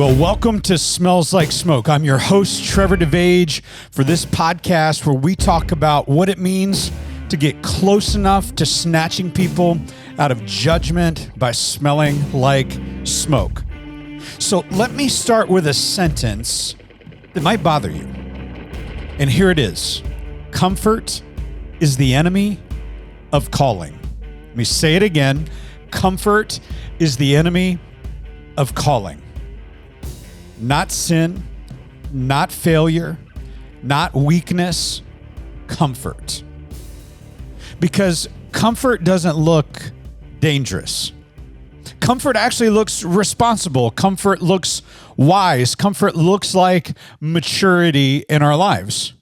Well, welcome to Smells Like Smoke. I'm your host, Trevor Devage, for this podcast where we talk about what it means to get close enough to snatching people out of judgment by smelling like smoke. So let me start with a sentence that might bother you. And here it is. Comfort is the enemy of calling. Let me say it again. Comfort is the enemy of calling. Not sin, not failure, not weakness, comfort. Because comfort doesn't look dangerous. Comfort actually looks responsible. Comfort looks wise. Comfort looks like maturity in our lives.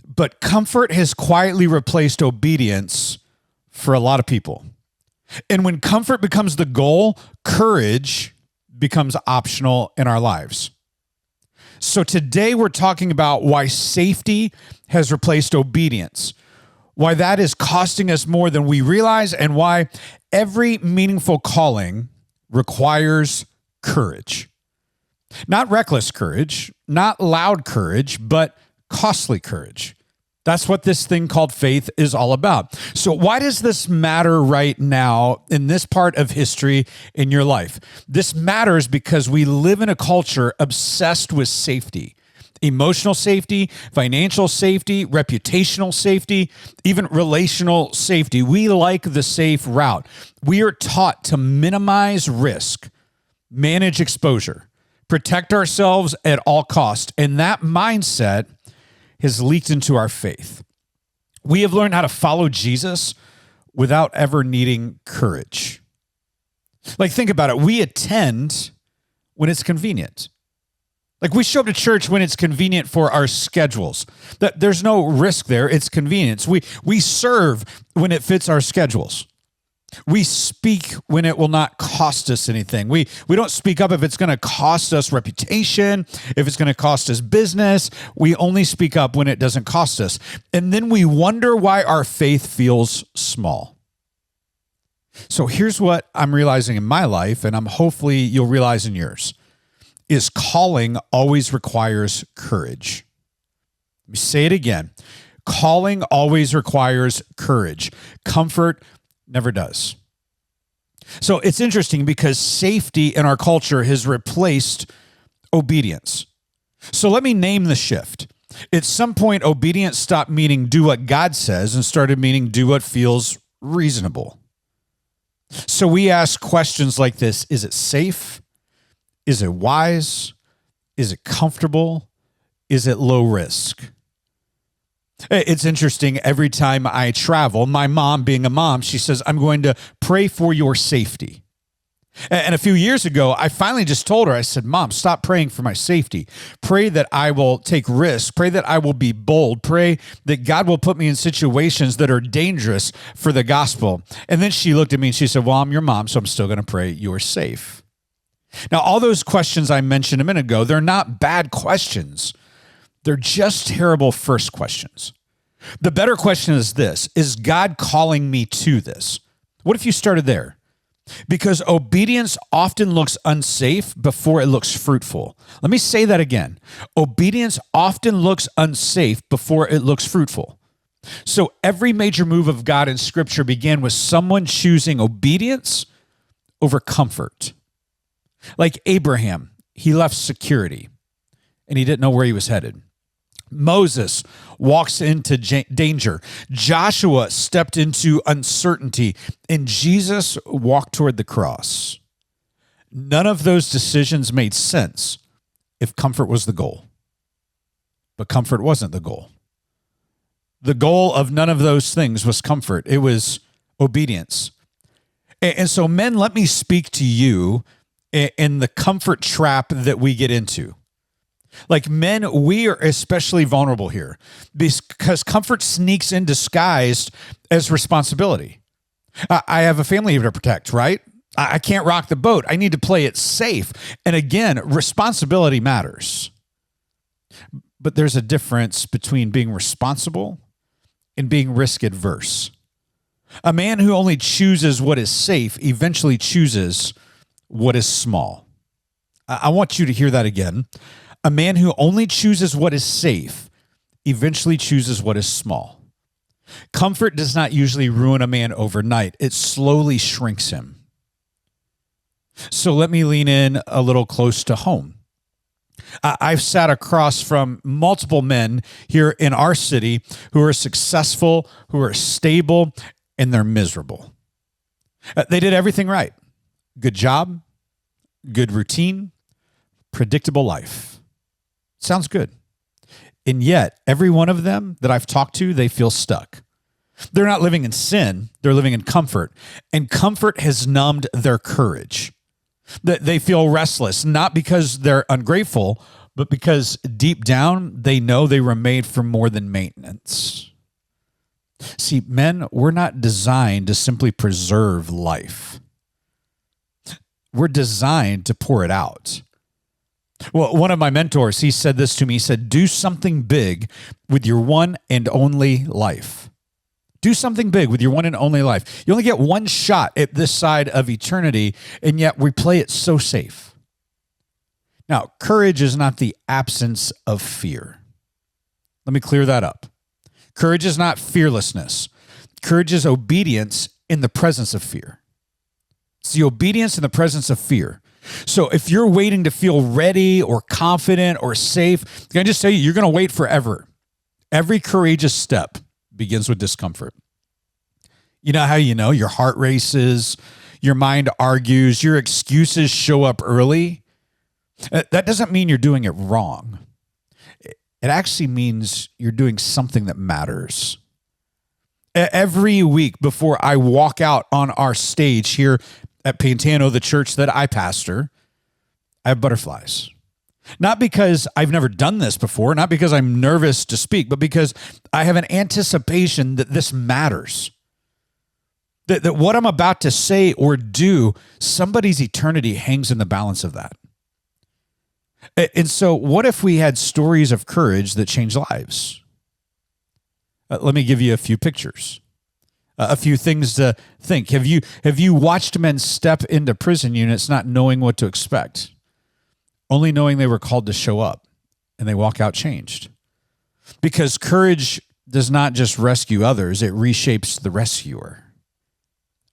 But comfort has quietly replaced obedience for a lot of people. And when comfort becomes the goal, courage becomes optional in our lives. So today we're talking about why safety has replaced obedience, why that is costing us more than we realize, and why every meaningful calling requires courage. Not reckless courage, not loud courage, but costly courage. That's what this thing called faith is all about. So why does this matter right now in this part of history in your life? This matters because we live in a culture obsessed with safety. Emotional safety, financial safety, reputational safety, even relational safety. We like the safe route. We are taught to minimize risk, manage exposure, protect ourselves at all costs. And that mindset has leaked into our faith. We have learned how to follow Jesus without ever needing courage. Like, think about it. We attend when it's convenient. Like, we show up to church when it's convenient for our schedules. There's no risk there. It's convenience. We serve when it fits our schedules. We speak when it will not cost us anything. We don't speak up if it's going to cost us reputation, if it's going to cost us business. We only speak up when it doesn't cost us. And then we wonder why our faith feels small. So here's what I'm realizing in my life, and hopefully you'll realize in yours, is calling always requires courage. Let me say it again. Calling always requires courage. Comfort never does. So it's interesting because safety in our culture has replaced obedience. So let me name the shift. At some point, obedience stopped meaning do what God says and started meaning do what feels reasonable. So we ask questions like this: is it safe? Is it wise? Is it comfortable? Is it low risk? It's interesting. Every time I travel, my mom, being a mom, she says, I'm going to pray for your safety. And a few years ago, I finally just told her, I said, Mom, stop praying for my safety. Pray that I will take risks. Pray that I will be bold. Pray that God will put me in situations that are dangerous for the gospel. And then she looked at me and she said, well, I'm your mom, so I'm still going to pray you're safe. Now, all those questions I mentioned a minute ago, they're not bad questions. They're just terrible first questions. The better question is this: is God calling me to this? What if you started there? Because obedience often looks unsafe before it looks fruitful. Let me say that again. Obedience often looks unsafe before it looks fruitful. So every major move of God in Scripture began with someone choosing obedience over comfort. Like Abraham, he left security and he didn't know where he was headed. Moses walks into danger. Joshua stepped into uncertainty, and Jesus walked toward the cross. None of those decisions made sense if comfort was the goal. But comfort wasn't the goal. The goal of none of those things was comfort. It was obedience. And so, men, let me speak to you in the comfort trap that we get into. Like men, we are especially vulnerable here because comfort sneaks in disguised as responsibility. I have a family to protect, right? I can't rock the boat. I need to play it safe. And again, responsibility matters. But there's a difference between being responsible and being risk adverse. A man who only chooses what is safe eventually chooses what is small. I want you to hear that again. A man who only chooses what is safe eventually chooses what is small. Comfort does not usually ruin a man overnight. It slowly shrinks him. So let me lean in a little close to home. I've sat across from multiple men here in our city who are successful, who are stable, and they're miserable. They did everything right. Good job, good routine, predictable life. Sounds good. And yet, every one of them that I've talked to, they feel stuck. They're not living in sin. They're living in comfort. And comfort has numbed their courage. They feel restless, not because they're ungrateful, but because deep down, they know they were made for more than maintenance. See, men, we're not designed to simply preserve life. We're designed to pour it out. Well, one of my mentors, he said this to me. He said, do something big with your one and only life. Do something big with your one and only life. You only get one shot at this side of eternity, and yet we play it so safe. Now, courage is not the absence of fear. Let me clear that up. Courage is not fearlessness. Courage is obedience in the presence of fear. It's the obedience in the presence of fear. So if you're waiting to feel ready or confident or safe, can I just tell you, you're going to wait forever. Every courageous step begins with discomfort. You know how you know? Your heart races, your mind argues, your excuses show up early. That doesn't mean you're doing it wrong. It actually means you're doing something that matters. Every week before I walk out on our stage here at Pantano, the church that I pastor, I have butterflies. Not because I've never done this before, not because I'm nervous to speak, but because I have an anticipation that this matters. That what I'm about to say or do, somebody's eternity hangs in the balance of that. And so what if we had stories of courage that change lives? Let me give you a few pictures, a few things to think. Have you watched men step into prison units not knowing what to expect, only knowing they were called to show up, and they walk out changed? Because courage does not just rescue others, it reshapes the rescuer.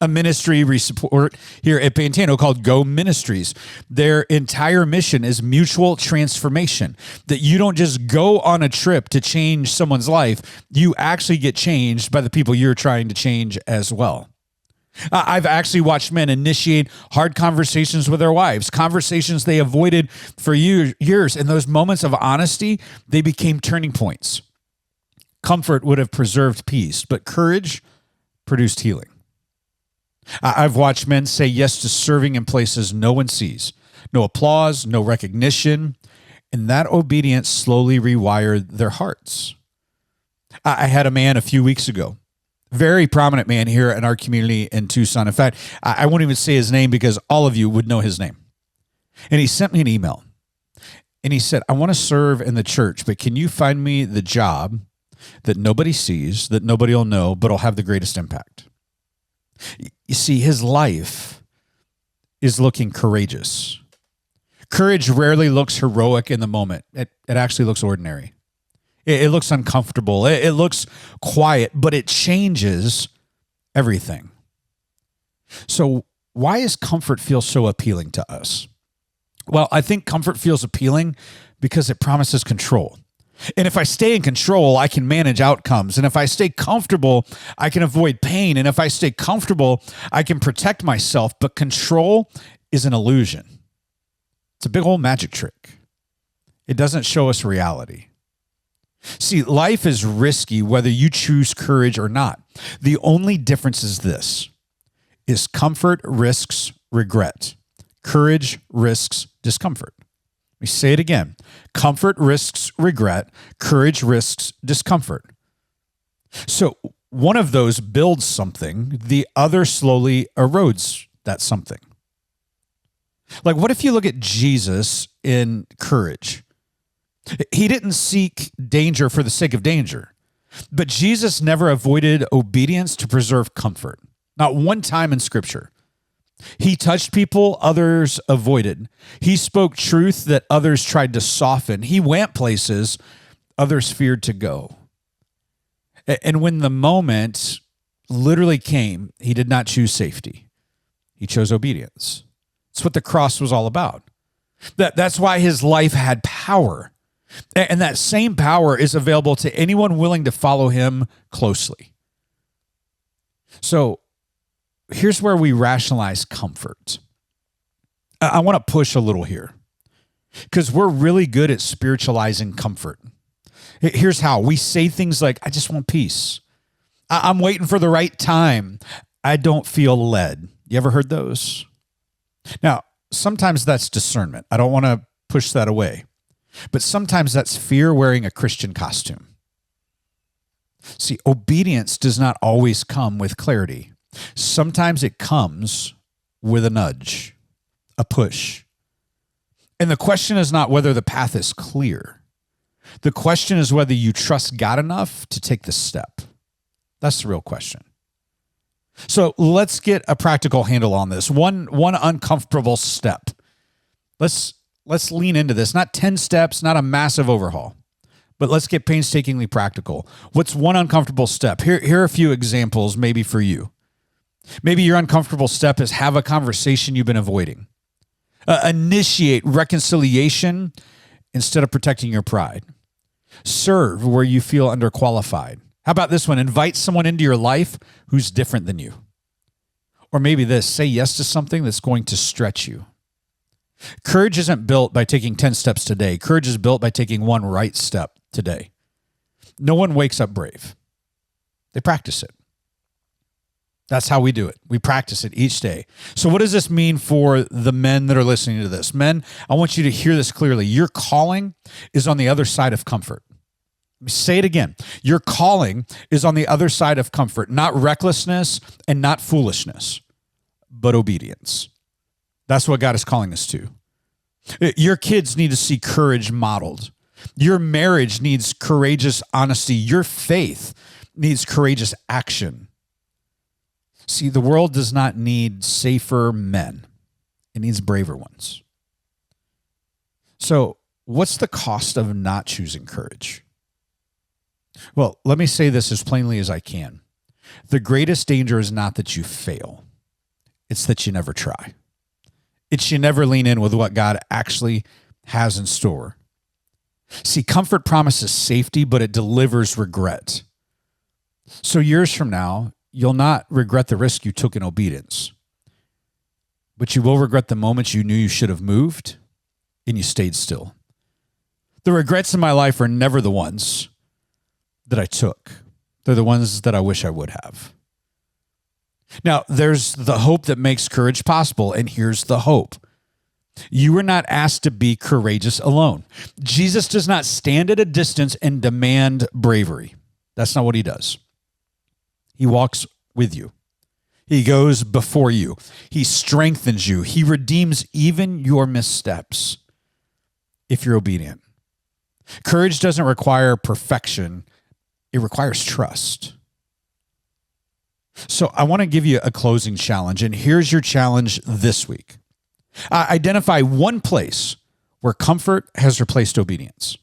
A ministry we support here at Pantano called Go Ministries. Their entire mission is mutual transformation, that you don't just go on a trip to change someone's life, you actually get changed by the people you're trying to change as well. I've actually watched men initiate hard conversations with their wives, conversations they avoided for years. And those moments of honesty, they became turning points. Comfort would have preserved peace, but courage produced healing. I've watched men say yes to serving in places no one sees, no applause, no recognition, and that obedience slowly rewired their hearts. I had a man a few weeks ago, very prominent man here in our community in Tucson. In fact, I won't even say his name because all of you would know his name. And he sent me an email, and he said, I want to serve in the church, but can you find me the job that nobody sees, that nobody will know, but will have the greatest impact? You see, his life is looking courageous. Courage rarely looks heroic in the moment. It actually looks ordinary. It looks uncomfortable. It looks quiet, but it changes everything. So why does comfort feel so appealing to us? Well, I think comfort feels appealing because it promises control. And if I stay in control, I can manage outcomes. And if I stay comfortable, I can avoid pain. And if I stay comfortable, I can protect myself. But control is an illusion. It's a big old magic trick. It doesn't show us reality. See, life is risky whether you choose courage or not. The only difference is this, is comfort risks regret. Courage risks discomfort. Let me say it again. Comfort risks regret. Courage risks discomfort. So one of those builds something. The other slowly erodes that something. Like, what if you look at Jesus in courage? He didn't seek danger for the sake of danger, but Jesus never avoided obedience to preserve comfort. Not one time in Scripture. He touched people others avoided. He spoke truth that others tried to soften. He went places others feared to go. And when the moment literally came, he did not choose safety. He chose obedience. That's what the cross was all about. That's why his life had power. And that same power is available to anyone willing to follow him closely. So here's where we rationalize comfort. I want to push a little here because we're really good at spiritualizing comfort. Here's how. We say things like, I just want peace. I'm waiting for the right time. I don't feel led. You ever heard those? Now, sometimes that's discernment. I don't want to push that away. But sometimes that's fear wearing a Christian costume. See, obedience does not always come with clarity. Sometimes it comes with a nudge, a push. And the question is not whether the path is clear. The question is whether you trust God enough to take the step. That's the real question. So let's get a practical handle on this. One uncomfortable step. Let's lean into this. Not 10 steps, not a massive overhaul, but let's get painstakingly practical. What's one uncomfortable step? Here are a few examples maybe for you. Maybe your uncomfortable step is have a conversation you've been avoiding. Initiate reconciliation instead of protecting your pride. Serve where you feel underqualified. How about this one? Invite someone into your life who's different than you. Or maybe this, say yes to something that's going to stretch you. Courage isn't built by taking 10 steps today. Courage is built by taking one right step today. No one wakes up brave. They practice it. That's how we do it. We practice it each day. So what does this mean for the men that are listening to this? Men, I want you to hear this clearly. Your calling is on the other side of comfort. Let me say it again. Your calling is on the other side of comfort, not recklessness and not foolishness, but obedience. That's what God is calling us to. Your kids need to see courage modeled. Your marriage needs courageous honesty. Your faith needs courageous action. See, the world does not need safer men. It needs braver ones. So, what's the cost of not choosing courage? Well, let me say this as plainly as I can. The greatest danger is not that you fail. It's that you never try. It's you never lean in with what God actually has in store. See, comfort promises safety, but it delivers regret. So years from now, you'll not regret the risk you took in obedience, but you will regret the moments you knew you should have moved and you stayed still. The regrets in my life are never the ones that I took. They're the ones that I wish I would have. Now, there's the hope that makes courage possible, and here's the hope. You were not asked to be courageous alone. Jesus does not stand at a distance and demand bravery. That's not what he does. He walks with you. He goes before you. He strengthens you. He redeems even your missteps if you're obedient. Courage doesn't require perfection. It requires trust. So I want to give you a closing challenge, and here's your challenge this week. Identify one place where comfort has replaced obedience.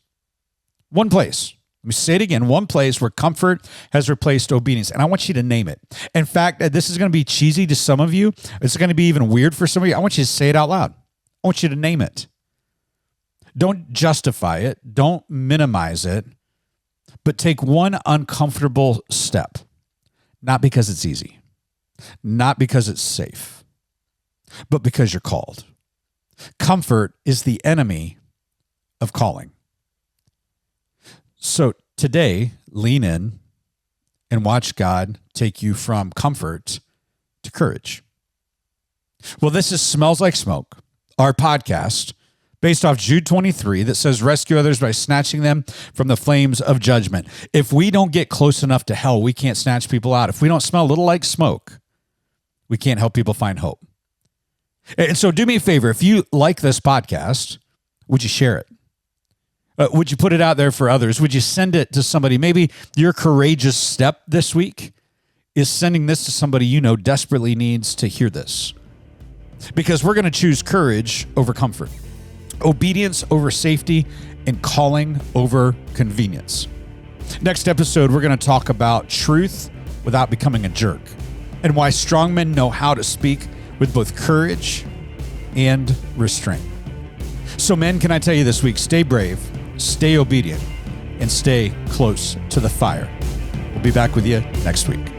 One place. Let me say it again. One place where comfort has replaced obedience, and I want you to name it. In fact, this is going to be cheesy to some of you. It's going to be even weird for some of you. I want you to say it out loud. I want you to name it. Don't justify it. Don't minimize it, but take one uncomfortable step. Not because it's easy, not because it's safe, but because you're called. Comfort is the enemy of calling. So today, lean in and watch God take you from comfort to courage. Well, this is Smells Like Smoke, our podcast based off Jude 23 that says, rescue others by snatching them from the flames of judgment. If we don't get close enough to hell, we can't snatch people out. If we don't smell a little like smoke, we can't help people find hope. And so do me a favor. If you like this podcast, would you share it? Would you put it out there for others? Would you send it to somebody? Maybe your courageous step this week is sending this to somebody you know desperately needs to hear this. because we're going to choose courage over comfort, obedience over safety, and calling over convenience. Next episode, we're going to talk about truth without becoming a jerk, and why strong men know how to speak with both courage and restraint. So men, can I tell you this week, stay brave, stay obedient, and stay close to the fire. We'll be back with you next week.